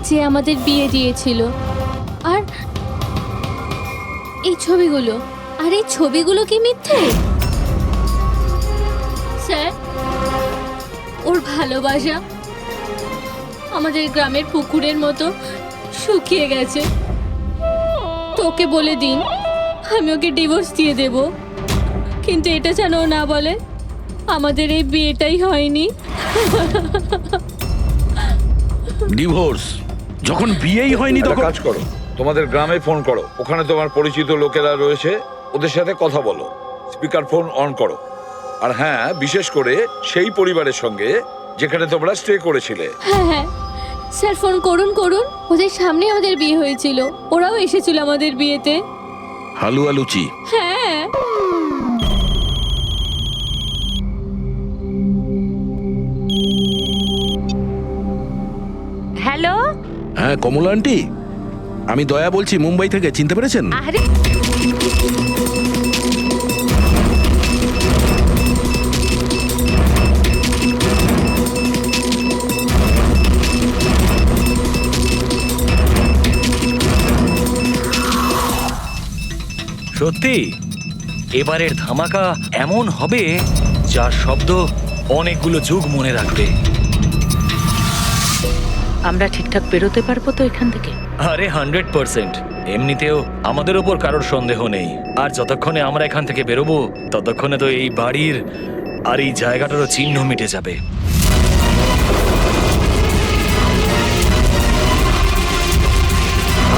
যে আমাদের বিয়ে দিয়েছিল। আর এই ছবিগুলো, আর এই ছবিগুলো কি মিথ্যে? স্যার, ওর ভালোবাসা আমাদের গ্রামের পুকুরের মতো শুকিয়ে গেছে। তোকে বলে দিন আমি ওকে ডিভোর্স দিয়ে দেব, কিন্তু এটা যেন ও না বলে আমাদের এই বিয়েটাই হয়নি। ডিভোর্স যখন বিয়েই হয়নি একটা তখন কাজ করো, তোমাদের গ্রামে ফোন করো, ওখানে তোমার পরিচিত লোকেরা রয়েছে, ওদের সাথে কথা বলো, স্পিকার ফোন অন করো। আর হ্যাঁ, বিশেষ করে সেই পরিবারের সঙ্গে যেখানে তোমরা স্টে করেছিলে। হ্যাঁ হ্যাঁ স্যার, ফোন করুন করুন। ওদের সামনে আমাদের বিয়ে হয়েছিল, ওরাও এসেছিল আমাদের বিয়েতে। হালুয়া লুচি। হ্যাঁ। হ্যালো। হ্যাঁ কমলা আন্টি, আমি দয়া বলছি মুম্বাই থেকে, চিনতে পেরেছেন? আরে সত্যি এবারের ধামাকা এমন হবে যার শব্দ অনেকগুলো যুগ মনে রাখবে। আমরা ঠিকঠাক বেরোতে পারবো তো এখান থেকে? আরে 100%। এমনিতেও আমাদের ওপর কারোর সন্দেহ নেই, আর যতক্ষণে আমরা এখান থেকে বেরোবো ততক্ষণে তো এই বাড়ির আর এই জায়গাটারও চিহ্ন মিটে যাবে।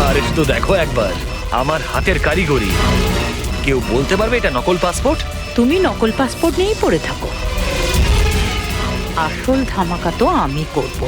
আর একটু দেখো একবার আমার হাতের কারিগরি। কেউ বলতে পারবে এটা নকল পাসপোর্ট? তুমি নকল পাসপোর্ট নিয়েই পড়ে থাকো, আসল ধামাকা তো আমি করব।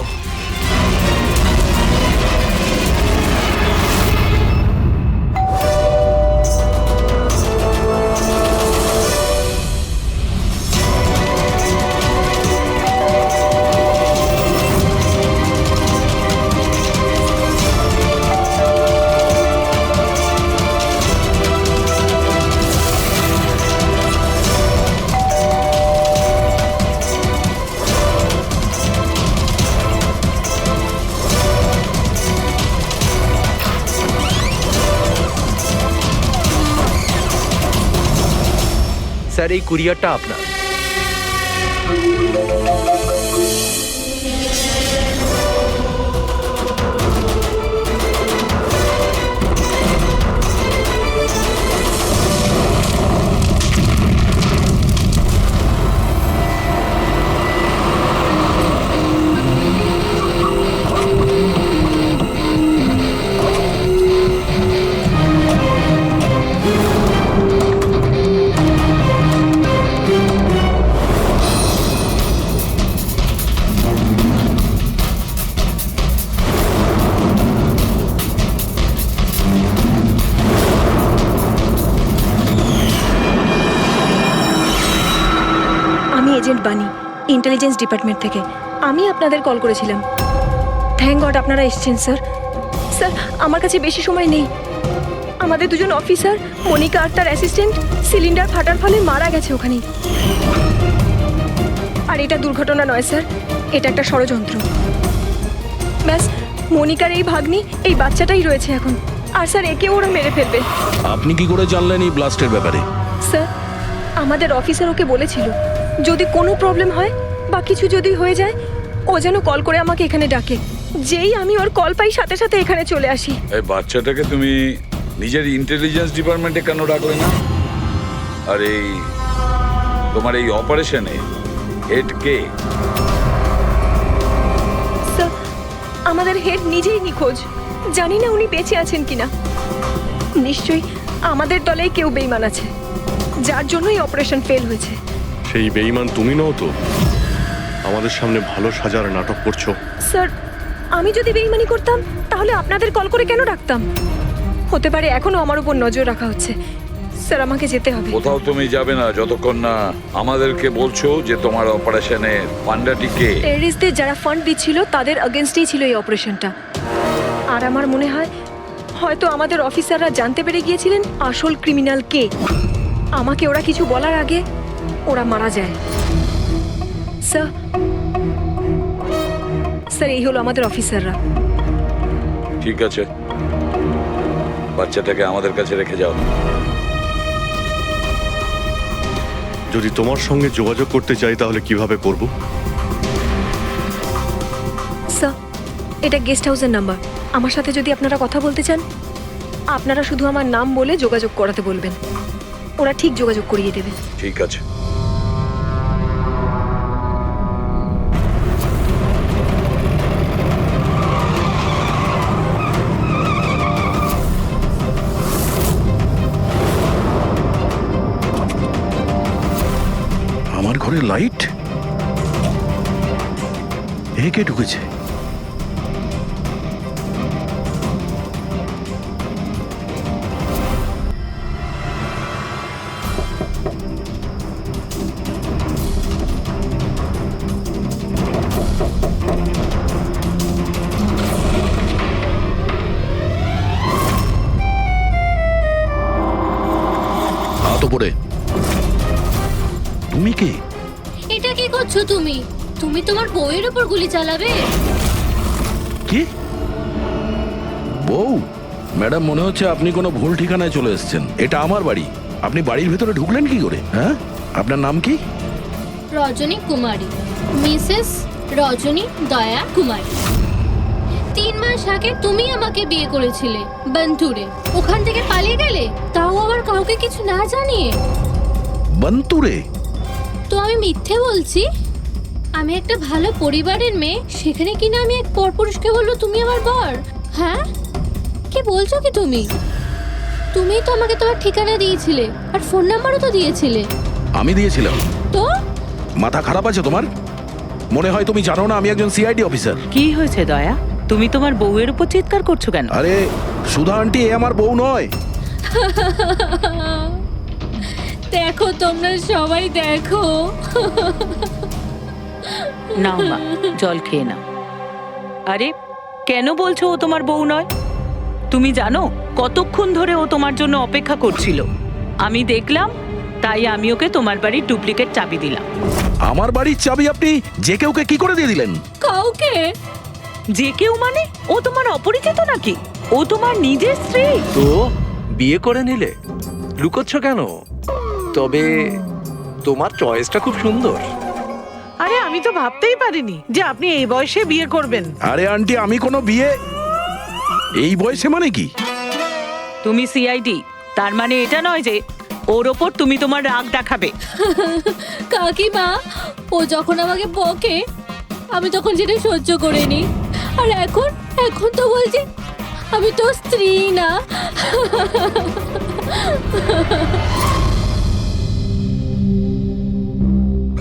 স্যার, এই কুরিয়ারটা আপনার। আমি এজেন্ট বানি, ইন্টেলিজেন্স ডিপার্টমেন্ট থেকে। আমি আপনাদের কল করেছিলাম। থ্যাংক গড আপনারা এসেছেন স্যার। স্যার, আমার কাছে বেশি সময় নেই। আমাদের দুজন অফিসার, মনিকা আর তার অ্যাসিস্ট্যান্ট, সিলিন্ডার ফাটার ফলে মারা গেছে ওখানেই। আর এটা দুর্ঘটনা নয় স্যার, এটা একটা ষড়যন্ত্র। ব্যাস, মনিকার এই ভাগ্নি, এই বাচ্চাটাই রয়েছে এখন। আর স্যার, একে ওরা মেরে ফেলবে। আপনি কি করে জানলেন এই ব্লাস্টের ব্যাপারে? স্যার, আমাদের অফিসার ওকে বলেছিল যদি কোনো প্রবলেম হয় বা কিছু যদি হয়ে যায় ও যেন কল করে আমাকে এখানে ডাকে। যেই আমি ওর কল পাই সাথে সাথে এখানে চলে আসি। এই বাচ্চাটাকে তুমি নিজের ইন্টেলিজেন্স ডিপার্টমেন্টে কেন ডাকলে না? আর এই তোমার এই অপারেশনে হেড কে? স্যার, আমাদের হেড নিজেই নিখোঁজ। জানি না উনি বেঁচে আছেন কিনা। নিশ্চয়ই আমাদের দলেই কেউ বেইমান আছে, যার জন্যই অপারেশন ফেল হয়েছে। সেই বেঈমান তুমি নও তো? আমাদের সামনে ভালো সাজার নাটক করছো। স্যার, আমি যদি বেইমানি করতাম তাহলে আপনাদের কল করে কেন ডাকতাম? হতে পারে এখনো আমার উপর নজর রাখা হচ্ছে। স্যার, আমাকে যেতে হবে। কোথাও তুমি যাবে না যতক্ষণ না আমাদেরকে বলছো যে তোমার অপারেশনে পান্ডাটি কে। টেররিস্টদের যারা ফান্ড দিচ্ছিল তাদের এগেনস্টেই ছিল এই অপারেশনটা। আর আমার মনে হয় হয়তো আমাদের অফিসাররা জানতে পেরে গিয়েছিলেন আসল ক্রিমিনাল কে। আমাকে ওরা কিছু বলার আগে ওরা মারা যায়। স্যার, এই হলো আমাদের অফিসাররা। ঠিক আছে, বাচ্চাটাকে আমাদের কাছে রেখে যাও। যদি তোমার সঙ্গে যোগাযোগ করতে চাই তাহলে কিভাবে করব? স্যার, এটা গেস্ট হাউসের নাম্বার। আমার সাথে যদি আপনারা কথা বলতে চান, আপনারা শুধু আমার নাম বলে যোগাযোগ করাতে বলবেন, ওরা ঠিক যোগাযোগ করিয়ে দেবে। ঠিক আছে। আমার ঘরে লাইট? এ কে ঢুকেছে? হাত উপরে। তুমি কে? এটা কি করছো তুমি? তুমি তোমার বউয়ের উপর গুলি চালাবে? কি বউ? ম্যাডাম, মনে হচ্ছে আপনি কোনো ভুল ঠিকানায় চলে এসেছেন। এটা আমার বাড়ি। আপনি বাড়ির ভেতরে ঢুকলেন কি করে? হ্যাঁ, আপনার নাম কি? রজনী কুমারী, মিসেস রজনী দয়া কুমারী। 3 মাস আগে তুমি আমাকে বিয়ে করেছিলে বন্তুরে। ওখান থেকে পালিয়ে গেলে, তাও আবার কাউকে কিছু না জানিয়ে। বন্তুরে? তো আমি মিথ্যে বলছি? আমি একটা ভালো পরিবারের মেয়ে, সেখানে কিনা আমি এক পরপুরুষকে বললো তুমি আমার বর? হ্যাঁ, কি বলছো কি তুমি? তুমি তো আমাকে তোমার ঠিকানা দিয়েছিলে, আর ফোন নাম্বারও তো দিয়েছিলে। আমি দিয়েছিলাম? তো মাথা খারাপ আছে তোমার? মনে হয় তুমি জানো না আমি একজন সিআইডি অফিসার। কি হয়েছে দয়া? তুমি তোমার বউয়ের উপর চিৎকার করছো কেন? আরে সুধা আন্টি, এ আমার বউ নয়। দেখো, তোমরা সবাই দেখো। নাও মা, জল খেয়ে নাও। আরে কেন বলছো ও তোমার বউ নয়? তুমি জানো কতক্ষণ ধরে ও তোমার জন্য অপেক্ষা করছিল? আমি দেখলাম, তাই আমি ওকে তোমার বাড়ির ডুপ্লিকেট চাবি দিলাম। আমার বাড়ির চাবি আপনি যে কেউকে কি করে দিয়ে দিলেন? কাউকে? যে কেউ মানে? ও তোমার অপরিচিত নাকি? ও তোমার নিজের স্ত্রী। তো বিয়ে করে নিলে? লুকোচ্ছ কেন? তবে তোমার চয়েসটা খুব সুন্দর। আরে আমি তো ভাবতেই পারিনি যে আপনি এই বয়সে বিয়ে করবেন। আরে আন্টি, আমি কোনো বিয়ে এই বয়সে মানে কি? তুমি সিআইডি, তার মানে এটা নয় যে ওর ওপর তুমি তোমার রাগ দেখাবে। কাকিমা, ও যখন আমাকে বকে আমি তখন সেটা সহ্য করে নি, আর এখন এখন তো বলছি আমি তো স্ত্রী না।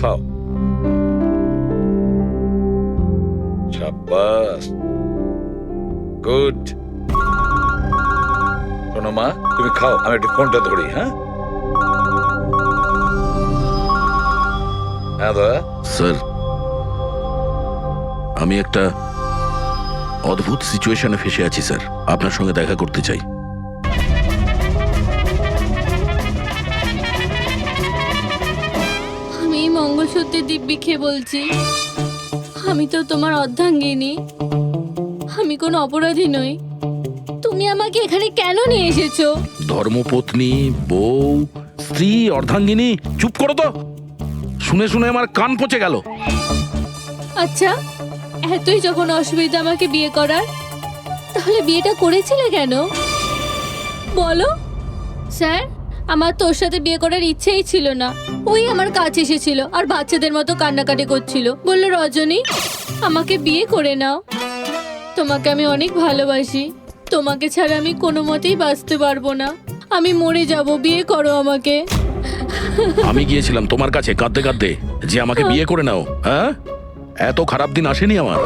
খাও। শাবাশ, গুড। শোনো মা, তুমি খাও, আমি একটু ফোনটা ধরি। হ্যাঁ হ্যাঁ দয়া। স্যার, আমি একটা অদ্ভুত সিচুয়েশনে ফেসে আছি স্যার, আপনার সঙ্গে দেখা করতে চাই। আমি এই মঙ্গলসূত্রের দিব্যি খেয়ে বলছি, আমি তো তোমার অর্ধাঙ্গিনী, আমি কোনো অপরাধী নই। তুমি আমাকে এখানে কেন নিয়ে এসেছো? ধর্মপত্নী, বউ, স্ত্রী, অর্ধাঙ্গিনী, চুপ করো তো। শুনে শুনে আমার কান পচে গেল। আচ্ছা, এতই যখন অসুবিধা আমাকে বিয়ে করার, তাহলে বিয়েটা করেছিলে কেন বলো? স্যার, আমার তোর সাথে বিয়ে করার ইচ্ছেই ছিল না। ওই আমার কাছে এসেছিল আর বাচ্চাদের মতো কান্নাকাটি করছিল, বলল রজনী আমাকে বিয়ে করে নাও, তোমাকে আমি অনেক ভালোবাসি, তোমাকে ছাড়া আমি কোনো মতেই বাঁচতে পারবো না, আমি মরে যাব, বিয়ে করো আমাকে। আমি গিয়েছিলাম তোমার কাছে কাঁদতে কাঁদতে যে আমাকে বিয়ে করে নাও। হ্যাঁ, এত খারাপ দিন আসেনি আমার।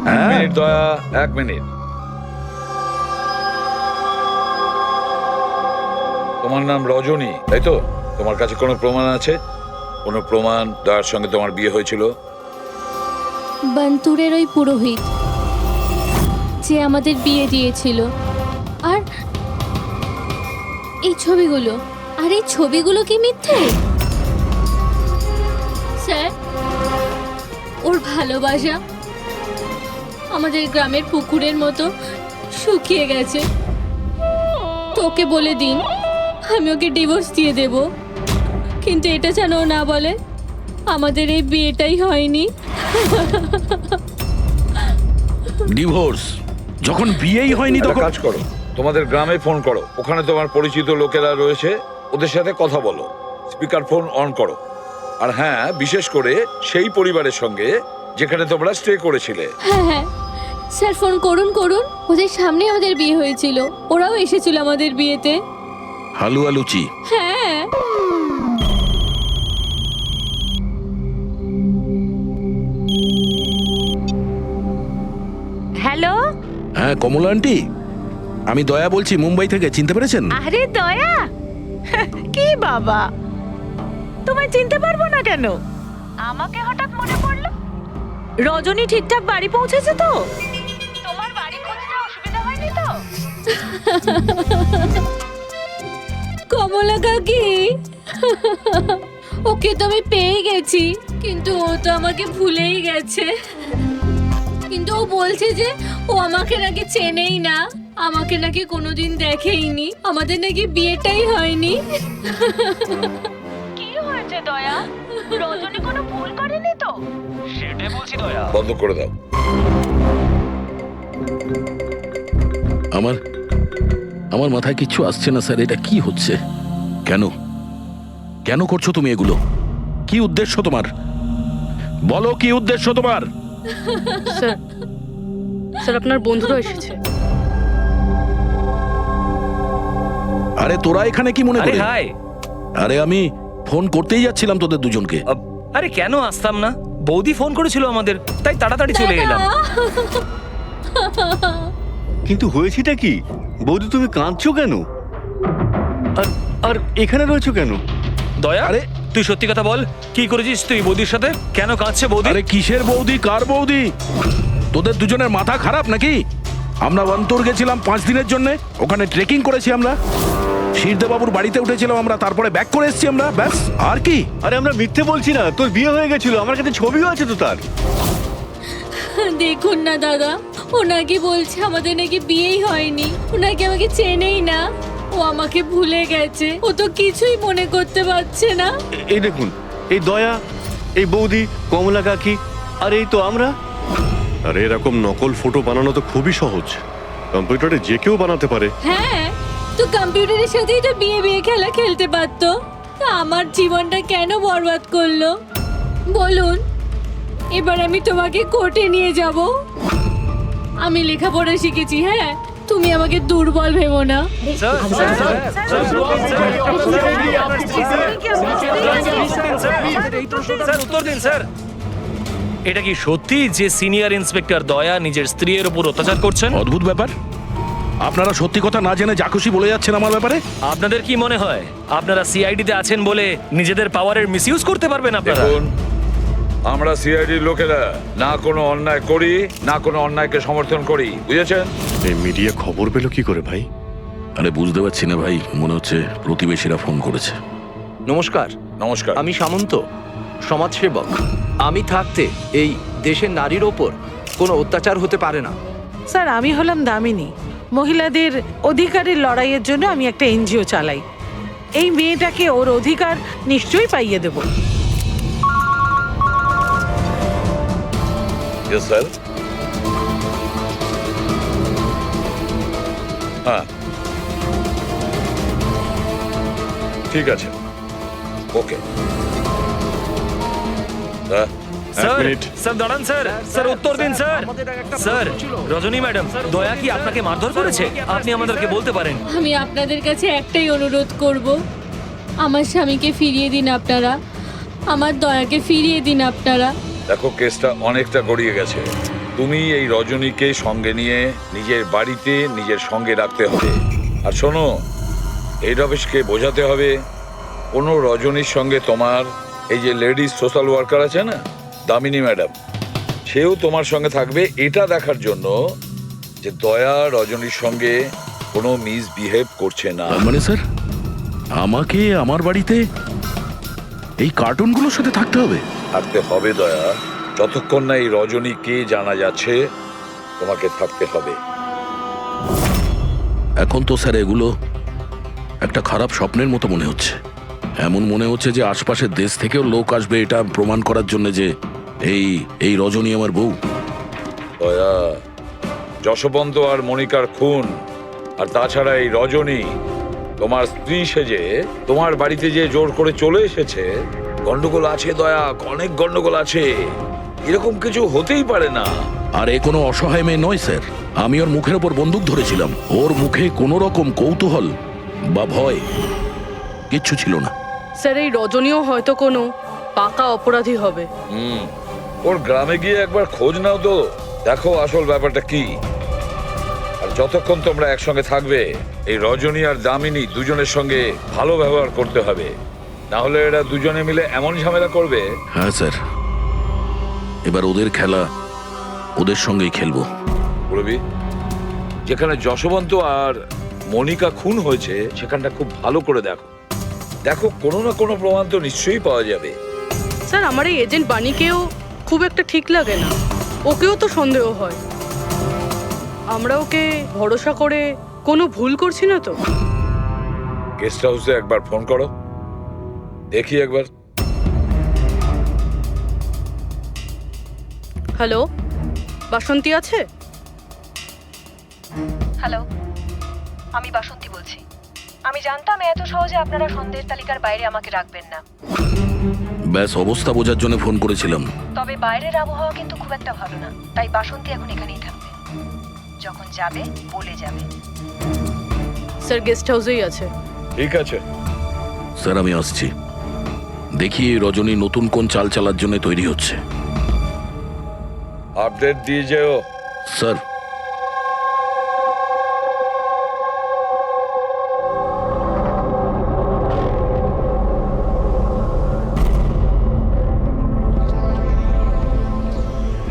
হ্যাঁ, মিনিট দয়া, 1 মিনিট। তোমার নাম রজনী, তাই তো? তোমার কাছে কোনো প্রমাণ আছে? কোনো প্রমাণ দয়ার সঙ্গে তোমার বিয়ে হয়েছিল? বন্তুরের ওই পুরোহিত যে আমাদের বিয়ে দিয়েছিল, আর এই ছবিগুলো, আর এই ছবিগুলো কি মিথ্যে? স্যার, ওর ভালোবাসা আমাদের গ্রামের পুকুরের মতো শুকিয়ে গেছে। তোকে বলে দিন আমি ওকে ডিভোর্স দিয়ে দেব, কিন্তু এটা যেন ও না বলে আমাদের এই বিয়েটাই হয়নি। ডিভোর্স? যখন বিয়েই হয়নি একটা তখন কাজ করো, তোমাদের গ্রামে ফোন করো, ওখানে তোমার পরিচিত লোকেরা রয়েছে, ওদের সাথে কথা বলো। স্পিকার ফোন অন করো। আর হ্যাঁ, বিশেষ করে সেই পরিবারের সঙ্গে যেখানে তোমরা স্টে করেছিলে। হ্যাঁ হ্যাঁ স্যার, ফোন করুন করুন। ওদের সামনে আমাদের বিয়ে হয়েছিল, ওরাও এসেছিল আমাদের বিয়েতে। হালুয়া লুচি। হ্যাঁ হ্যালো, হ্যাঁ কমলা আন্টি, আমি দয়া বলছি মুম্বাই থেকে, চিনতে পেরেছেন? আরে দয়া, কি বাবা, তোমায় চিনতে পারবো না কেন? আমাকে হঠাৎ মনে পড়লো। রজনী ঠিকঠাক বাড়ি পৌঁছেছে তো? তোমার বাড়ি খুঁজতে অসুবিধা হয়নি তো? কমলা কাকি, ওকে তো আমি পেয়ে গেছি, কিন্তু ও তো আমাকে ভুলেই গেছে। কিন্তু ও বলছে যে ও আমাকে নাকি চেনেই না, আমাকে নাকি কোনোদিন দেখেইনি, আমাদের নাকি বিয়েটাই হয়নি। কি হয়েছে দয়া? রজনী কোনো ভুল করেনি তো? সেটাই বলছি দয়া। বন্ধ করে দাও। আমার আমার মাথায় কিচ্ছু আসছে না স্যার, এটা কি হচ্ছে? কেন কেন করছো তুমি এগুলো? কি উদ্দেশ্য তোমার? বলো কি উদ্দেশ্য তোমার? স্যার, স্যার আপনার বন্ধুরা এসেছে। আরে তোরা এখানে কি মনে আরে করে? হাই। আরে আমি ফোন করতেই যাচ্ছিলাম তোদের দুজনকে। আরে কেন আসতাম না, বৌদি ফোন করেছিল আমাদের, তাই তাড়াতাড়ি চলে এলাম। কিন্তু হয়েছেটা কি? বৌদি তুমি কাঁদছো কেন? আর আর এখানে রয়েছো কেন? দয়া, আরে তুই সত্যি কথা বল, কি করেছিস তুই বৌদির সাথে? কেন কাঁদছে বৌদি? আরে কিসের বৌদি, কার বৌদি? তোদের দুজনের মাথা খারাপ নাকি? আমরা অন্তর গেছিলাম 5 দিনের জন্য, ওখানে ট্রেকিং করেছি আমরা, শিরদেবাবুর বাড়িতে উঠেছিলাম আমরা, তারপরে ব্যাক করে এসেছি আমরা, ব্যাস। আর কি? আরে আমরা মিথ্যে বলছি না, তোর বিয়ে হয়ে গেছিল, আমার কাছে ছবিও আছে তো তার। দেখুন না দাদা, ও নাকি বলছে আমাদের নাকি বিয়েই হয়নি, ও নাকি আমাকে চেনেই না, ও আমাকে ভুলে গেছে, ও তো কিছুই মনে করতে পারছে না। এই দেখুন, এই দয়া, এই বৌদি, কমলা কাকি, আর এই তো আমরা। আরে এরকম নকল ফটো বানানো তো খুবই সহজ, কম্পিউটারে যে কেউ বানাতে পারে। হ্যাঁ, তো কম্পিউটারের সাথেই তো বিয়ে বিয়ে খেলা খেলতে পারতো, তা আমার জীবনটা কেন বরবাদ করলো বলুন? এবার আমি তোমাকে কোর্টে নিয়ে যাব। আমি লেখাপড়া শিখেছি, হ্যাঁ, তুমি আমাকে দুর্বল ভেবো না। Sir, sir, sir, sir, sir, উত্তর দিন স্যার। এটা কি সত্যি যে সিনিয়র ইন্সপেক্টর দয়া নিজের স্ত্রীর উপর অত্যাচার করছেন? অদ্ভুত ব্যাপার, আপনারা সত্যি কথা না জেনে যা খুশি বলে যাচ্ছেন আমার ব্যাপারে। আপনাদের কি মনে হয় আপনারা সিআইডিতে আছেন বলে নিজেদের পাওয়ারের মিসইউজ করতে পারবেন আপনারা? দেখুন, আমরা সিআইডির লোকেরা না কোনো অন্যায় করি, না কোনো অন্যায়কে সমর্থন করি, বুঝেছেন? এই মিডিয়া খবর পেলো কি করে ভাই? আরে বুঝতে পারছি না ভাই, মনে হচ্ছে প্রতিবেশীরা ফোন করেছে। নমস্কার, নমস্কার। আমি সামন্ত, সমাজসেবক। আমি থাকতে এই দেশের নারীর ওপর কোনো অত্যাচার হতে পারে না। স্যার, আমি হলাম দামিনী। মহিলাদের অধিকারের লড়াইয়ের জন্য আমি একটা এনজিও চালাই। এই মেয়েটাকে ওর অধিকার নিশ্চয়ই পাইয়ে দেব। Yes sir. হ্যাঁ, ঠিক আছে, ওকে। Sir, minute. স্যার দাঁড়ান স্যার, স্যার উত্তর দিন স্যার। স্যার, রজনী ম্যাডাম, দয়া কি আপনাকে মারধর করেছে? আপনি আমাদেরকে বলতে পারেন। আমি আপনাদের কাছে একটাই অনুরোধ করব, আমার স্বামীকে ফিরিয়ে দিন আপনারা, আমার দয়াকে ফিরিয়ে দিন আপনারা। দেখো, কেসটা অনেকটা গড়িয়ে গেছে, তুমি এই রজনীকে সঙ্গে নিয়ে নিজের বাড়িতে নিজের সঙ্গে রাখতে হবে। আর শোনো, হেড অফিসকে বোঝাতে হবে কোনো রজনীর সঙ্গে তোমার এই যে লেডিস সোশ্যাল ওয়ার্কার আছে না, দামিনী ম্যাডাম, সেও তোমার সঙ্গে থাকবে, এটা দেখার জন্য যে দয়া রজনীর সঙ্গে কোনো মিসবিহেভ করছে না। তার মানে স্যার আমাকে আমার বাড়িতে এই কার্টুনগুলোর সাথে থাকতে হবে? থাকতে হবে দয়া, যতক্ষণ না এই রজনী কে জানা যাচ্ছে তোমাকে থাকতে হবে। এখন তো স্যার এগুলো একটা খারাপ স্বপ্নের মতো মনে হচ্ছে। এমন মনে হচ্ছে যে আশপাশের দেশ থেকেও লোক আসবে এটা প্রমাণ করার জন্য যে এই রজনী আমার বউ। দয়া, যশবন্ত আর মনিকার খুন, আর তাছাড়া এই রজনী তোমার স্ত্রী সেজে তোমার বাড়িতে যে জোর করে চলে এসেছে, গন্ডগোল আছে দয়া, অনেক গন্ডগোল আছে। এরকম কিছু হতেই পারে না। আর এ কোনো অসহায় মেয়ে নয় স্যার। আমি ওর মুখের ওপর বন্দুক ধরেছিলাম, ওর মুখে কোনো রকম কৌতূহল বা ভয় কিচ্ছু ছিল না। স্যার এই রজনীও হয়তো কোনো পাকা অপরাধী হবে। ওর গ্রামে গিয়ে একবার খোঁজ নাও তো, দেখো আসল ব্যাপারটা কি। আর যতক্ষণ তোমরা একসঙ্গে থাকবে, এই রজনী আর দামিনী দুজনের সঙ্গে ভালো ব্যবহার করতে হবে, না হলে এরা দুজনে মিলে এমন ঝামেলা করবে। হ্যাঁ স্যার, এবার ওদের খেলা ওদের সঙ্গেই খেলবো। বলবি, যেখানে যশবন্ত আর মনিকা খুন হয়েছে সেখানটা খুব ভালো করে দেখো। দেখো কোনো না কোনো প্রমাণ তো নিশ্চয়ই পাওয়া যাবে। স্যার আমার এই এজেন্ট বাণীকেও খুব একটা ঠিক লাগে না, ওকেও তো সন্দেহ হয়। আমরা ওকে ভরসা করে কোনো ভুল করছি না তো? গেস্ট হাউসে একবার ফোন করো, দেখি একবার। হ্যালো, বাসন্তী আছে? হ্যালো, আমি বাসন্তী বলছি। আমি জানতাম এত সহজে আপনারা সন্দেহের তালিকার বাইরে আমাকে রাখবেন না। ব্যাস অবস্থা বোঝার জন্য ফোন করেছিলাম। তবে বাইরের আবহাওয়া কিন্তু খুব একটা ভালো না, তাই বাসন্তী এখন এখানেই থাকবে। যখন যাবে বলে যাবে। স্যার গেস্ট হাউসেই আছে। ঠিক আছে স্যার, আমি আসছি। দেখি এই রজনী নতুন কোন চাল চালার জন্য তৈরি হচ্ছে। আপডেট দিয়ে যেও। স্যার,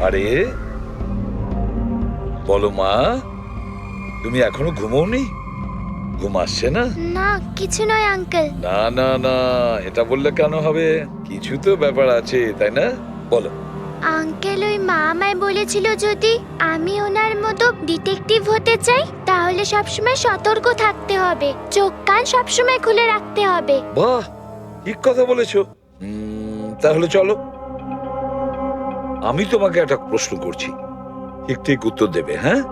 আরে বলো মা, তুমি এখনো ঘুমোওনি? ঘুম আসছে না? না, কিছু নয় আঙ্কেল। না না না, এটা বললে কেন হবে? কিছু তো ব্যাপার আছে, তাই না? বলো। আঙ্কেল, ওই মা আমায় বলেছিল যদি আমি ওনার মতো ডিটেকটিভ হতে চাই তাহলে সবসময় সতর্ক থাকতে হবে, চোখ কান সবসময় খুলে রাখতে হবে। বাহ, ঠিক কথা বলেছো। তাহলে চলো, আমি তোমাকে একটা প্রশ্ন করছি, ঠিক ঠিক উত্তর দেবে। হ্যাঁ,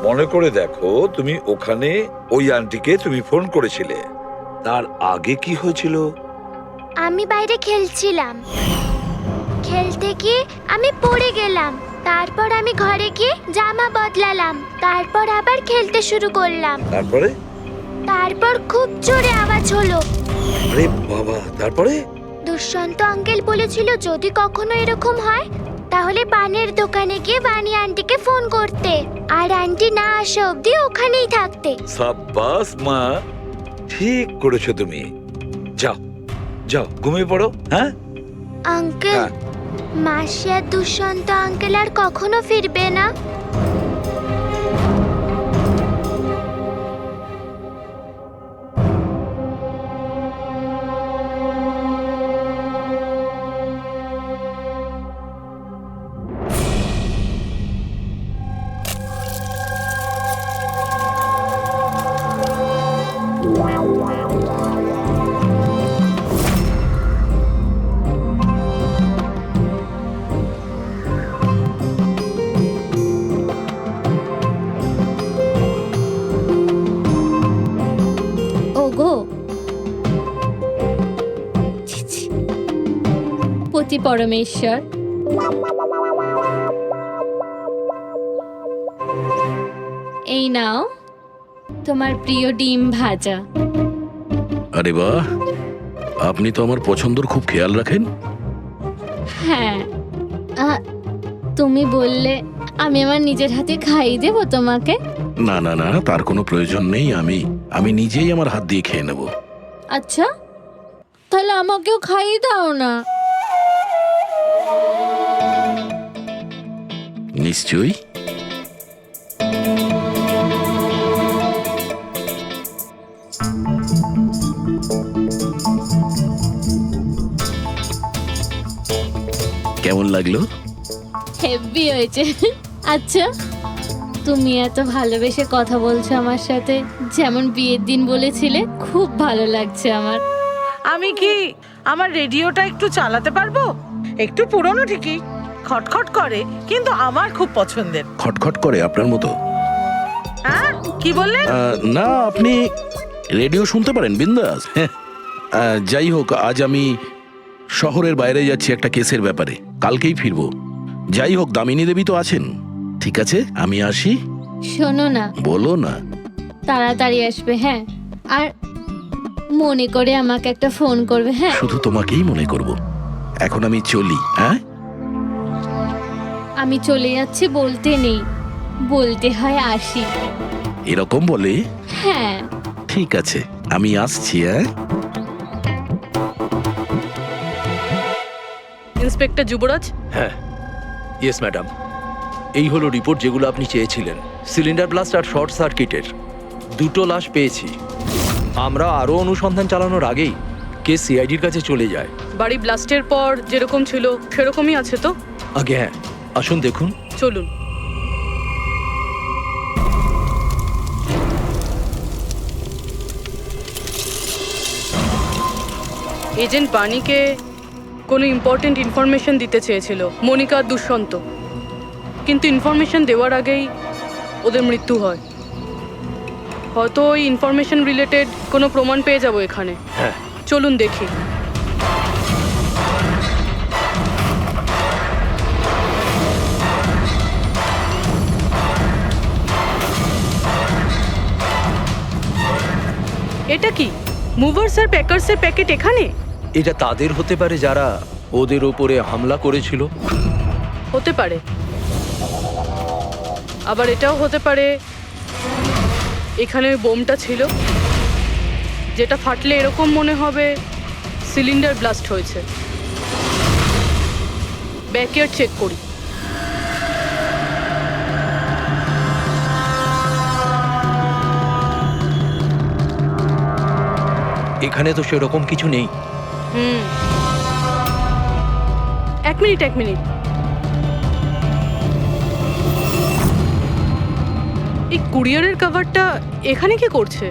মনে করে দেখো, তুমি ওখানে ওই আন্টিকে তুমি ফোন করেছিলে, তার আগে কি হয়েছিল? আমি বাইরে খেলছিলাম, খেলতে গিয়ে আমি পড়ে গেলাম। তারপর আমি ঘরে গিয়ে জামা বদলালাম, তারপর আবার খেলতে শুরু করলাম। তারপর খুব জোরে আওয়াজ হলো। আরে বাবা, তারপরে? দুষ্যন্ত আঙ্কেল বলেছিল যদি কখনো এরকম হয় তাহলে পানের দোকানে গিয়ে বানি আন্টিকে ফোন করতে, আর আন্টি না আসা অবধি ওখানেই থাকতে। সাব্বাস মা, ঠিক করেছো তুমি। যাও যাও, ঘুমিয়ে পড়ো। হ্যাঁ আঙ্কেল, মাসি আর দুষ্যন্ত আঙ্কেল আর কখনো ফিরবে না? ওগো, ছি, ছি। পতি পরমেশ্বর, এই নাও তোমার প্রিয় ডিম ভাজা। আরে বাহ, আপনি তো আমার পছন্দর খুব খেয়াল রাখেন। হ্যাঁ, তুমি বললে আমি আমার নিজের হাতে খাইয়ে দেবো তোমাকে। না না না, তার কোনো প্রয়োজন নেই। আমি নিজেই আমার হাত দিয়ে খেয়ে নেব। আচ্ছা, তাহলে আমাকেও খাইয়ে দাও না। নিশ্চয়ই। কেমন লাগলো? হেভি হয়েছে। আচ্ছা, তুমি এত ভালোবেসে কথা বলছো আমার সাথে, যেমন বিয়ের দিন বলেছিলে। খুব ভালো লাগছে আমার। আমি কি আমার রেডিওটা একটু চালাতে পারবো? একটু পুরনো ঠিকই, খটখট করে, কিন্তু আমার খুব পছন্দের। খটখট করে আপনার মতো? হ্যাঁ, কি বললেন? না, আপনি রেডিও শুনতে পারেন বিন্দাস। যাই হোক, আজ আমি শহরের বাইরে যাচ্ছি একটা কেসের ব্যাপারে, কালকেই ফিরবো। যাই হোক, দামিনী দেবী তো আছেন। ঠিক আছে, আমি আসি। শোনো না, বলো না। তাড়াতাড়ি আসবে, হ্যাঁ? আর মনে করে আমাকে একটা ফোন করবে, হ্যাঁ? শুধু তোমাকেই মনে করব। এখন আমি চলি। হ্যাঁ, আমি চলে যাচ্ছি বলতে নেই, বলতে হয় আসি। এরকম বলে? হ্যাঁ। ঠিক আছে, আমি আসছি। হ্যাঁ, ইন্সপেক্টর যুবরাজ, হ্যাঁ, ইয়েস ম্যাডাম। এই হলো রিপোর্ট যেগুলো আপনি চেয়েছিলেন। সিলিন্ডার ব্লাস্ট আর শর্ট সার্কিটের 2টো লাশ পেয়েছি। আমরা আরও অনুসন্ধান চালানোর আগেই কেস সিআইডির কাছে চলে যায়। বাড়ি ব্লাস্টের পর যেরকম ছিল সেরকমই আছে তো? আগে হ্যাঁ, আসুন দেখুন। চলুন। এজেন্ট বাণীকে কোনো ইম্পর্টেন্ট ইনফরমেশন দিতে চেয়েছিল মনিকা আর দুষ্যন্ত, কিন্তু ইনফরমেশন দেওয়ার আগেই ওদের মৃত্যু হয়। হয়তো ওই ইনফরমেশন রিলেটেড কোনো প্রমাণ পেয়ে যাবো এখানে। হ্যাঁ, চলুন দেখি। এটা কি মুভার্স আর প্যাকার্সের প্যাকেট এখানে? এটা তাদের হতে পারে যারা ওদের ওপরে হামলা করেছিল। হতে পারে, আবার এটাও হতে পারে এখানে ওই বোমটা ছিল, যেটা ফাটলে এরকম মনে হবে সিলিন্ডার ব্লাস্ট হয়েছে। ব্যাকইয়ার্ড চেক করি। এখানে তো সেরকম কিছু নেই। এক মিনিট। এই কুরিয়ারের কভারটা এখানে কি করছে?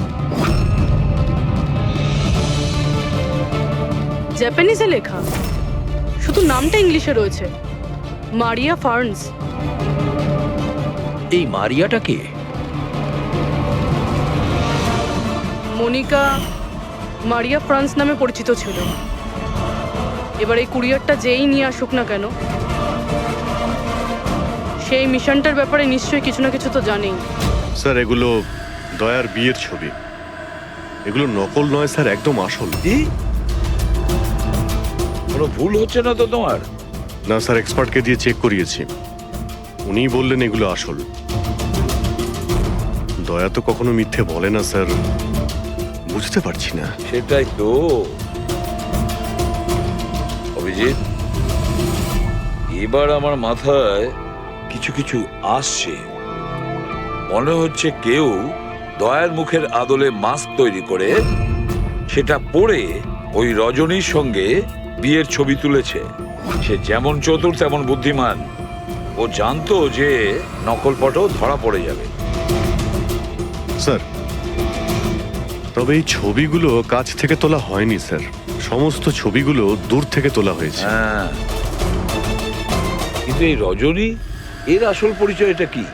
জাপানিজে লেখা, শুধু নামটা ইংলিশে রয়েছে, মারিয়া ফার্নস। এই মারিয়াটা কে? মনিকা মারিয়া ফ্রান্স নামে পরিচিত ছিল। এবার এই কুরিয়ারটা যেই নিয়ে আসুক না কেন, সেই মিশনটার ব্যাপারে নিশ্চয়ই কিছু না কিছু তো জানেই। স্যার, এগুলো দয়ার বিয়ের ছবি। এগুলো নকল নয় স্যার, একদম আসল। কি? কোনো ভুল হচ্ছে না তো তোমার? না স্যার, এক্সপার্টকে দিয়ে চেক করিয়েছি, উনিই বললেন এগুলো আসল। দয়া তো কখনো মিথ্যে বলে না স্যার, বুঝতে পারছি না। সেটাই তো অভিজিৎ, এবার আমার মাথায় কিছু কিছু আসছে। মনে হচ্ছে কেউ দয়ার মুখের আদলে মাস্ক তৈরি করে সেটা পরে ওই রজনীর সঙ্গে বিয়ের ছবি তুলেছে। সে যেমন চতুর তেমন বুদ্ধিমান। ও জানতো যে নকল ফটো ধরা পড়ে যাবে। স্যার, তবে এই ছবিগুলো কাছ থেকে তোলা হয়নি স্যার, সমস্ত ছবিগুলো দূর থেকে তোলা হয়েছে। হ্যাঁ, কিন্তু এই রজনী, এর আসল পরিচয়টা কি?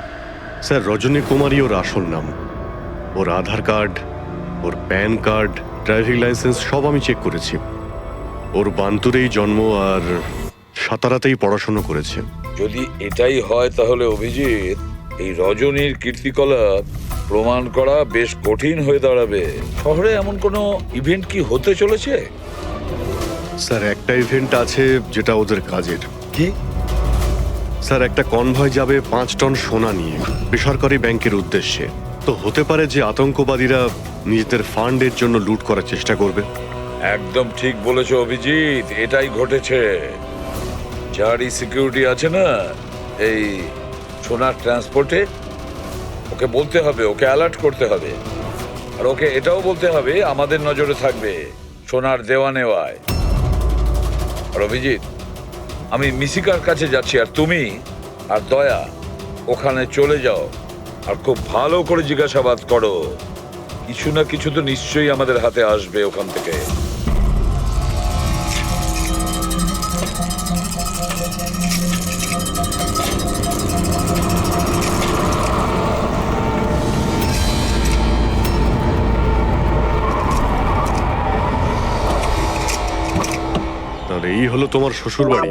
স্যার, রজনী কুমারী ওর আসল নাম। ওর আধার কার্ড, ওর প্যান কার্ড, ড্রাইভিং লাইসেন্স সব আমি চেক করেছি। ওর বান্তুরেই জন্ম আর সাতারাতেই পড়াশোনা করেছে। যদি এটাই হয় তাহলে অভিজিৎ, এই রজনীর কীর্তিকলাপ প্রমাণ করা বেশ কঠিন হয়ে দাঁড়াবে। শহরে এমন কোনো ইভেন্ট কি হতে চলেছে? স্যার, একটা ইভেন্ট আছে যেটা ওদের কাজের। কি? স্যার, একটা কনভয় যাবে 5 টন সোনা নিয়ে বেসরকারি ব্যাংকের উদ্দেশ্যে। তো হতে পারে যে আতঙ্কবাদীরা নিজেদের ফান্ডের জন্য লুট করার চেষ্টা করবে। একদম ঠিক বলেছো অভিজিৎ, এটাই ঘটেছে। যারই সিকিউরিটি আছে না এই সোনার ট্রান্সপোর্টে, ওকে বলতে হবে, ওকে অ্যালার্ট করতে হবে। আর ওকে এটাও বলতে হবে আমাদের নজরে থাকবে সোনার দেওয়া নেওয়ায়। আর অভিজিৎ, আমি মিশিকার কাছে যাচ্ছি, আর তুমি আর দয়া ওখানে চলে যাও। আর খুব ভালো করে জিজ্ঞাসাবাদ করো। কিছু না কিছু তো নিশ্চয়ই আমাদের হাতে আসবে ওখান থেকে। আর এই হলো তোমার শ্বশুর বাড়ি।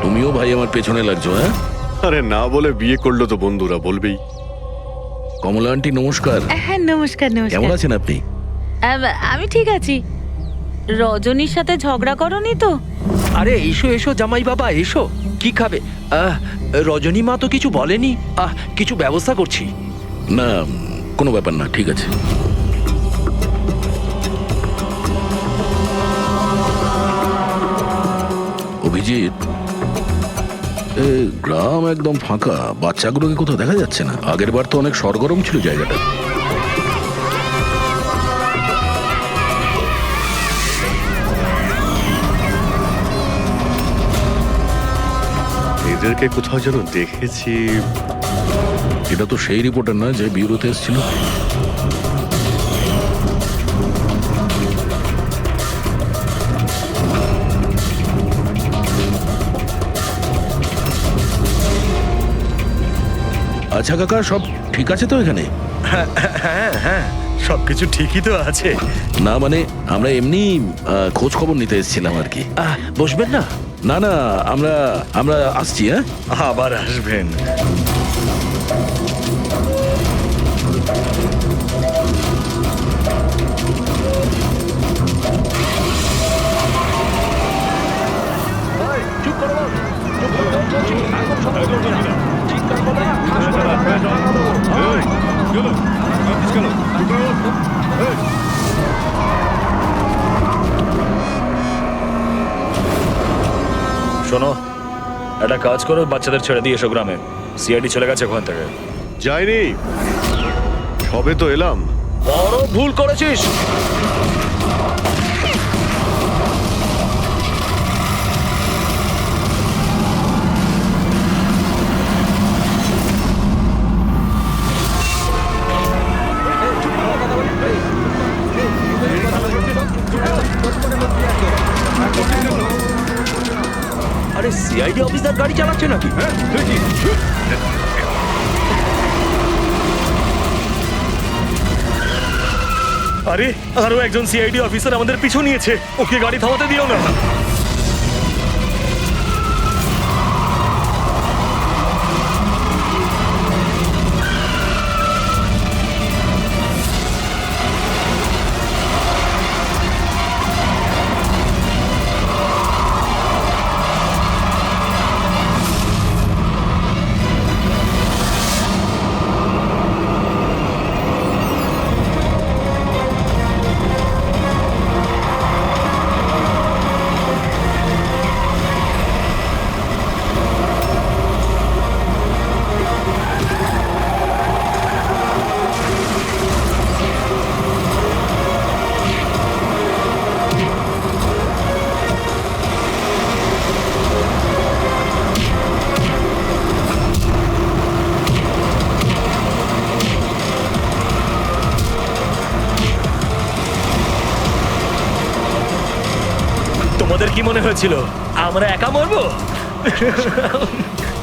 তুমিও ভাই আমার পেছনে লাগছো, হ্যাঁ? আরে না বলে বিয়ে করলো তো বন্ধুরা বলবেই। কমলা আন্টি নমস্কার। হ্যাঁ নমস্কার কেমন নমস্কার। আছেন আপনি? আমি ঠিক আছি। রজনীর সাথে ঝগড়া করনি তো? আরে এসো এসো জামাই বাবা এসো, কি খাবে? রজনী মা তো কিছু বলেনি। কিছু ব্যবস্থা করছি। না, কোনো ব্যাপার না, ঠিক আছে। অভিজিৎ, গ্রাম একদম ফাঁকা, বাচ্চাগুলোকে কোথাও দেখা যাচ্ছে না। আগের বার তো অনেক সরগরম ছিল জায়গাটা। এদেরকে কোথাও যেন দেখেছি। এটা তো সেই রিপোর্টার না যে ব্যুরোতে এসেছিল। আচ্ছা কাকা, সব ঠিক আছে তো এখানে? হ্যাঁ হ্যাঁ, সবকিছু ঠিকই তো আছে। না মানে আমরা এমনি খোঁজ খবর নিতে এসেছিলাম আর কি। বসবেন না? না না, আমরা আমরা আসছি। হ্যাঁ, আবার আসবেন। শোনো, একটা কাজ করো, বাচ্চাদের ছেড়ে দিয়ে এসো গ্রামে। সিআইডি চলে গেছে ওখান থেকে। যাইনি, সবে তো এলাম। বড় ভুল করেছিস। আরে সিআইডি অফিসার গাড়ি চালাচ্ছে নাকি? আরে আরো একজন সিআইডি অফিসার আমাদের পিছু নিয়েছে, ওকে গাড়ি থামাতে দিও না। তোমাদের কি মনে হয়েছিল আমরা একা মরবো?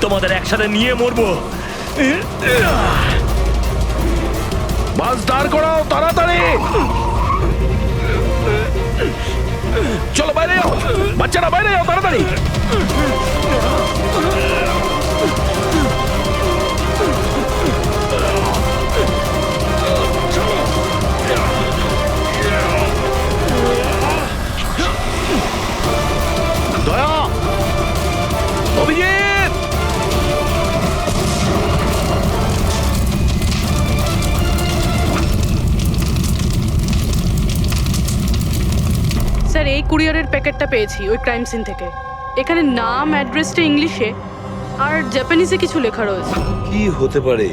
তোমাদের একসাথে নিয়ে মরবো। বাস দাঁড় করাও তাড়াতাড়ি। চলো বাইরে যাও, বাচ্চারা বাইরে যাও তাড়াতাড়ি। দয়া, অভিজিৎ, স্যার এই কুরিয়ারের প্যাকেটটা পেয়েছি ওই ক্রাইম সিন থেকে। এখানে নাম অ্যাড্রেসটা ইংলিশে আর জাপানিজে কিছু লেখা রয়েছে। কি হতে পারে?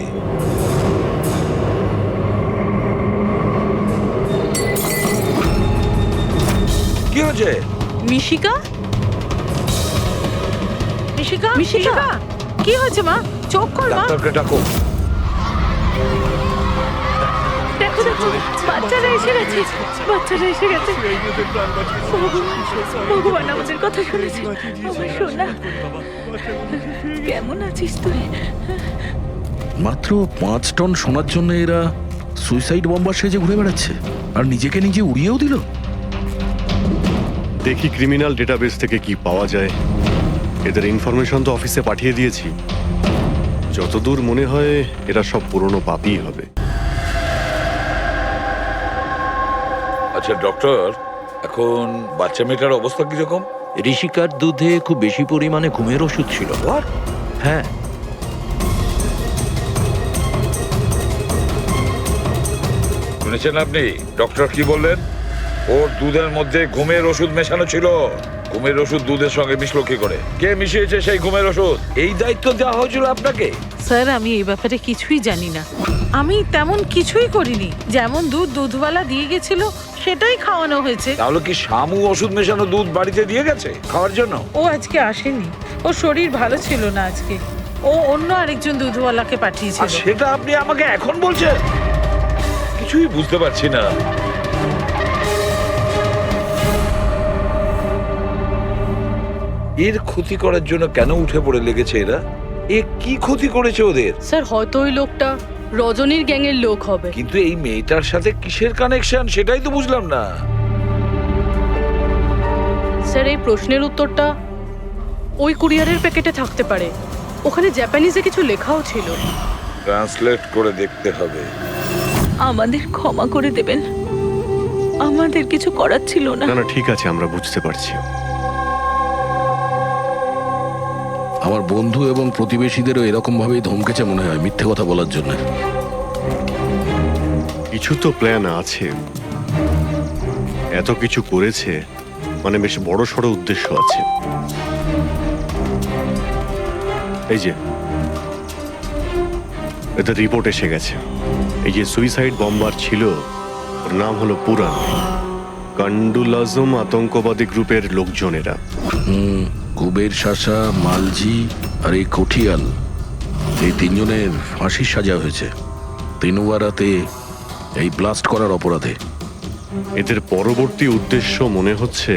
কি হয়েছে? মিশিকা? মিশিকা মিশিকা কি হয়েছে মা? চোখ খোল মা। ডাক্তারকে ডাকো। দেখো দেখো, বাচ্চারা এসে গেছে, বাচ্চারা এসে গেছে। ভগবান, ভগবান আমাদের কথা শুনেছে। আমার সোনা, কেমন আছিস তুই? মাত্র 5 টন সোনার জন্য এরা সুইসাইড বম্বার সেজে ঘুরে বেড়াচ্ছে আর নিজেকে নিজে উড়িয়েও দিল। দেখি ক্রিমিনাল ডেটাবেস থেকে কি পাওয়া যায়। এদের ইনফরমেশন তো অফিসে পাঠিয়ে দিয়েছি। যতদূর মনে হয় এরা সব পুরনো পাপই হবে। আচ্ছা ডক্টর, এখন বাচ্চা মেয়েটার অবস্থা কিরকম? ঋষিকার দুধে খুব বেশি পরিমাণে ঘুমের ওষুধ ছিল। হ্যাঁ, শুনেছেন আপনি ডক্টর কি বললেন? ওর দুধের মধ্যে ঘুমের ওষুধ মেশানো ছিল। ঘুমের ওষুধ দুধের সঙ্গে মিশলো কি করে? কে মিশিয়েছে সেই ঘুমের ওষুধ? এই দায়িত্ব দেওয়া হয়েছিল আপনাকে? স্যার আমি এই ব্যাপারে কিছুই জানি না। আমি তেমন কিছুই করিনি। যেমন দুধ দুধওয়ালা দিয়ে গেছিল সেটাই খাওয়ানো হয়েছে। তাহলে কি শামু ওষুধ মেশানো দুধ বাড়িতে দিয়ে গেছে খাওয়ার জন্য? ও আজকে আসেনি, ওর শরীর ভালো ছিল না আজকে। ও অন্য আরেকজন দুধওয়ালাকে আর পাঠিয়েছিল। সেটা আপনি আমাকে এখন বলছেন? কিছুই বুঝতে পারছি না। এর ক্ষতি করার জন্য কেন উঠে পড়ে লেগেছে এরা? এ কি ক্ষতি করেছে ওদের? স্যার হয়তো ওই লোকটা রজনীর গ্যাংয়ের লোক হবে। কিন্তু এই মেয়েটার সাথে কিসের কানেকশন সেটাই তো বুঝলাম না। স্যার এই প্রশ্নের উত্তরটা ওই কুরিয়ারের প্যাকেটে থাকতে পারে। ওখানে জাপানিজে কিছু লেখাও ছিল। ট্রান্সলেট করে দেখতে হবে। আমাদের ক্ষমা করে দেবেন, আমাদের কিছু করার ছিল না। না না ঠিক আছে, আমরা বুঝতে পারছি। আমার বন্ধু এবং প্রতিবেশীদেরও এরকম ভাবেই ধমকেছে মনে হয় মিথ্যে কথা বলার জন্য। কিছু তো প্ল্যান আছে। এত কিছু করেছে মানে বেশ বড় সড় উদ্দেশ্য আছে। এই যে এদের রিপোর্ট এসে গেছে। এই যে সুইসাইড বম্বার ছিল ওর নাম হলো পুরান। কান্ডুলাজম আতঙ্কবাদী গ্রুপের লোকজনেরা। কুবের শাসা, মালজি আর এই কঠিয়াল, এই 3 জনের ফাঁসির সাজা হয়েছে তিনুয়ারাতে এই ব্লাস্ট করার অপরাধে। এদের পরবর্তী উদ্দেশ্য মনে হচ্ছে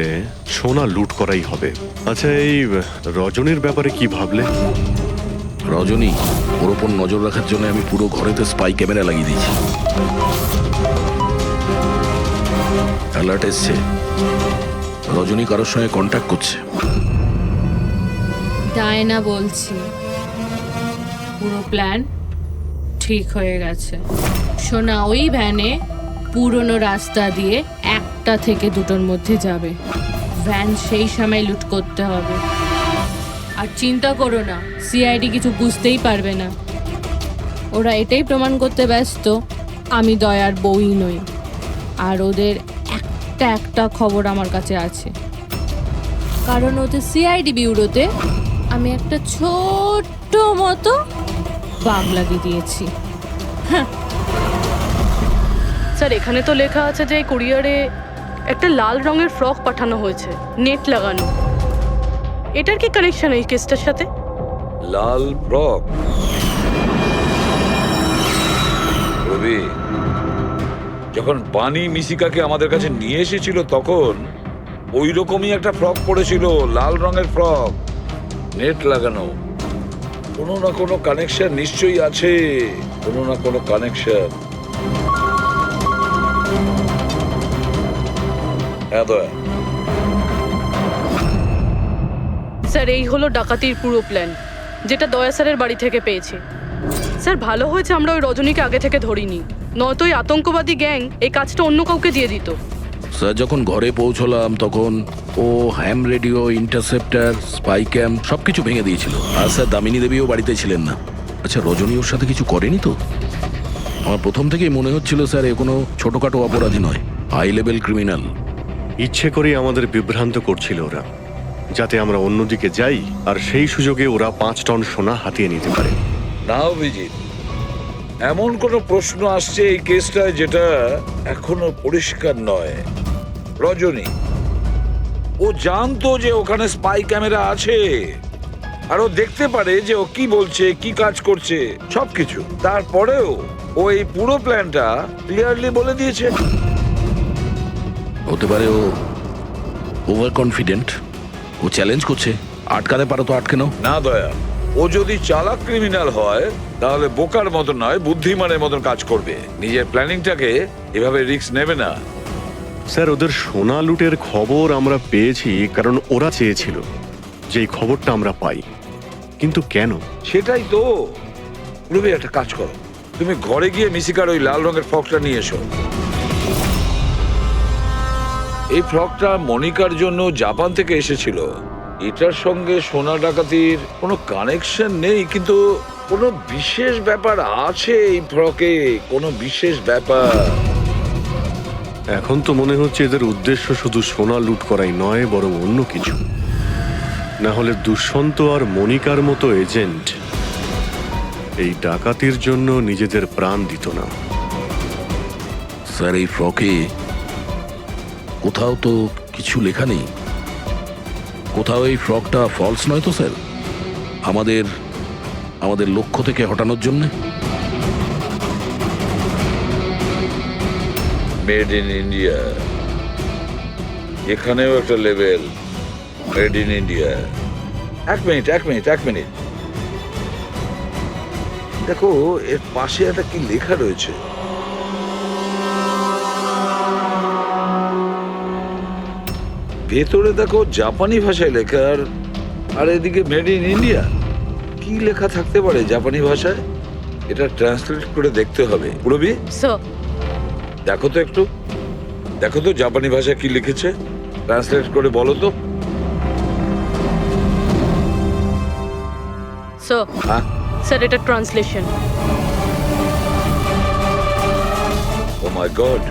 সোনা লুট করাই হবে। আচ্ছা এই রজনীর ব্যাপারে কি ভাবলে? রজনী, ওর ওপর নজর রাখার জন্য আমি পুরো ঘরেতে স্পাই ক্যামেরা লাগিয়ে দিয়েছি। অ্যালার্ট এসছে, রজনী কারোর সঙ্গে কন্ট্যাক্ট করছে। ডায়না বলছি, পুরো প্ল্যান ঠিক হয়ে গেছে। সোনা ওই ভ্যানে পুরনো রাস্তা দিয়ে 1টা থেকে 2টোর মধ্যে যাবে। ভ্যান সেই সময় লুট করতে হবে। আর চিন্তা করো না, সিআইডি কিছু বুঝতেই পারবে না। ওরা এটাই প্রমাণ করতে ব্যস্ত আমি দয়ার বউই নই। আর ওদের একটা খবর আমার কাছে আছে, কারণ ওদের সিআইডি ব্যুরোতে আমি একটা ছোট্ট মতো বাগ লাগিয়ে দিয়েছি। স্যার এখানে তো লেখা আছে যে এই কুরিয়ারে একটা লাল রঙের ফ্রক পাঠানো হয়েছে, নেট লাগানো। এটার কি কানেকশন এই কেসটার সাথে? লাল ফ্রক? রবি, যখন বানি মিশিকাকে আমাদের কাছে নিয়ে এসেছিল তখন ওই রকমই একটা ফ্রক পরেছিল, লাল রঙের ফ্রক, নেট লাগানো। কোনো না কোনো কানেকশন নিশ্চয়ই আছে, কোনো না কোনো কানেকশন। হ্যাঁ দয়া। স্যার এই হলো ডাকাতির পুরো প্ল্যান, যেটা দয়া স্যারের বাড়ি থেকে পেয়েছি। স্যার ভালো হয়েছে আমরা ওই রজনীকে আগে থেকে ধরিনি, নয়তো ওই আতঙ্কবাদী গ্যাং এই কাজটা অন্য কাউকে দিয়ে দিত। স্যার যখন ঘরে পৌঁছলাম তখন ও হ্যাম রেডিও, ইন্টারসেপ্টার, স্পাই ক্যাম সবকিছু ভেঙে দিয়েছিল। আর স্যার দামিনী দেবীও বাড়িতে ছিলেন না। আচ্ছা রজনী ওর সাথে কিছু করেনি তো? আমার প্রথম থেকেই মনে হচ্ছিল স্যার এ কোনো ছোটখাটো অপরাধী নয়, হাই লেভেল ক্রিমিনাল। ইচ্ছে করে আমাদের বিভ্রান্ত করছিল ওরা, যাতে আমরা অন্যদিকে যাই আর সেই সুযোগে ওরা 5 টন সোনা হাতিয়ে নিতে পারে। না অভিজিৎ, এমন কোনো প্রশ্ন আসছে এই কেসটায় যেটা এখনো পরিষ্কার নয়। রজনী ও জানতো যে ওখানে স্পাই ক্যামেরা আছে, আর ও দেখতে পারে যে ও কি বলছে, কি কাজ করছে, সবকিছু। তারপরেও ও এই পুরো প্ল্যানটা ক্লিয়ারলি বলে দিয়েছে। হতে পারে ও ওভার কনফিডেন্ট, ও চ্যালেঞ্জ করছে। আটকাতে পারো তো আটকে নাও। না দয়া, ও যদি চালাক ক্রিমিনাল হয় তাহলে বোকার মতন নয়, বুদ্ধিমানের মতন কাজ করবে। নিজের প্ল্যানিংটাকে এভাবে রিস্ক নেবে না। স্যার, ওদের সোনা লুটের খবর আমরা পেয়েছি কারণ ওরা চেয়েছিল যে এই খবরটা আমরা পাই। কিন্তু কেন? সেটাই তো। রবি, একটা কাজ করো, তুমি ঘরে গিয়ে মিশিকার ওই লাল রঙের ফ্রকটা নিয়ে এসো। এই ফ্রকটা মনিকার জন্য জাপান থেকে এসেছিল। এটার সঙ্গে সোনা ডাকাতির কোনো কানেকশন নেই, কিন্তু কোনো বিশেষ ব্যাপার আছে এই ফ্রকে, কোনো বিশেষ ব্যাপার। এখন তো মনে হচ্ছে এদের উদ্দেশ্য শুধু সোনা লুট করাই নয়, বরং অন্য কিছু। না হলে দুষ্যন্ত আর মনিকার মতো এজেন্ট এই ডাকাতির জন্য নিজেদের প্রাণ দিত না। স্যার, এই ফ্রকে কোথাও তো কিছু লেখা নেই। কোথাও এই ফ্রকটা ফলস নয় তো স্যার? আমাদের লক্ষ্য থেকে হটানোর জন্য। মেড ইন ইন্ডিয়া, এখানেও একটা লেভেল মেড ইন ইন্ডিয়া। এক মিনিট দেখো, এর পাশে একটা কি লেখা রয়েছে। ভেতরে দেখো জাপানি ভাষায় লেখা, আর এদিকে মেড ইন ইন্ডিয়া। কি লেখা থাকতে পারে জাপানি ভাষায়? এটা ট্রান্সলেট করে দেখতে হবে। পুরবি, স্যার, দেখো তো জাপানি ভাষায় কি লিখেছে, ট্রান্সলেট করে বলো তো। স্যার, হ্যাঁ, স্যার এটা ট্রান্সলেশন। ও মাই গড।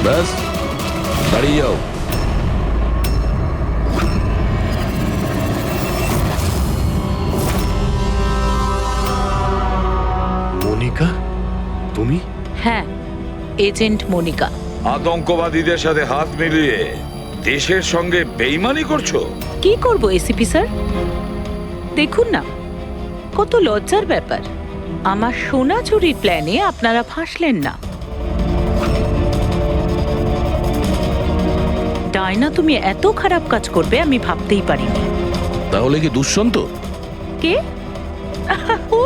ব্যাস, দাঁড়িয়ে যাও। মনিকা, তুমি? হ্যাঁ, এজেন্ট মনিকা। আতঙ্কবাদীদের সাথে হাত মিলিয়ে দেশের সঙ্গে বেইমানি করছো? কি করব এসিপি স্যার? দেখুন না, কত লজ্জার ব্যাপার। আমার সোনা চুরির প্ল্যানে আপনারা ফাঁসলেন না। ডায়না, তুমি এত খারাপ কাজ করবে আমি ভাবতেই পারিনি। তাহলে কি দুষ্যন্ত? কে? ও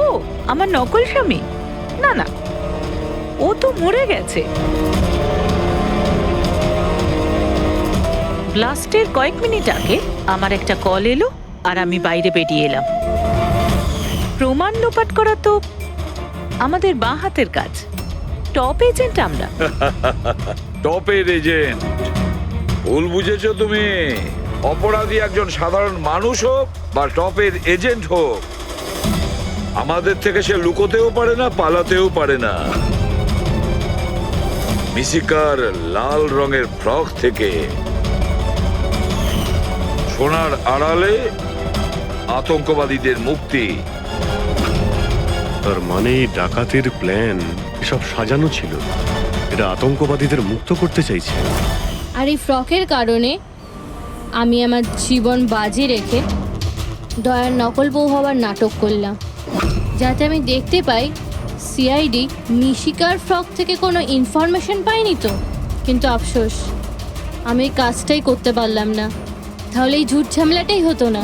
আমার নকল স্বামী? না না, ও তো মরে গেছে। ব্লাস্টের কয়েক মিনিট আগে আমার একটা কল এলো আর আমি বাইরে বেরিয়ে এলাম। প্রমাণ লোপাট করা তো আমাদের বাঁ হাতের কাজ। টপ এজেন্ট আমরা। টপের এজেন্ট? ভুল বুঝেছো তুমি। অপরাধী একজন সাধারণ মানুষ হোক বা টপের এজেন্ট হোক, আমাদের থেকে সে লুকোতেও পারে না, পালাতেও পারে না। মিশিকার লাল রঙের ফ্রক থেকে সোনার আড়ালে আতঙ্কবাদীদের মুক্তি। তার মানে এই ডাকাতের প্ল্যান এসব সাজানো ছিল, এটা আতঙ্কবাদীদের মুক্ত করতে চাইছে। আর এই ফ্রকের কারণে আমি আমার জীবন বাজি রেখে দয়ার নকল বউ হওয়ার নাটক করলাম, যাতে আমি দেখতে পাই সিআইডি মিশিকার ফ্রক থেকে কোনো ইনফরমেশন পাইনি তো। কিন্তু আফসোস, আমি এই কাজটাই করতে পারলাম না, তাহলে এই ঝুট ঝামেলাটাই হতো না।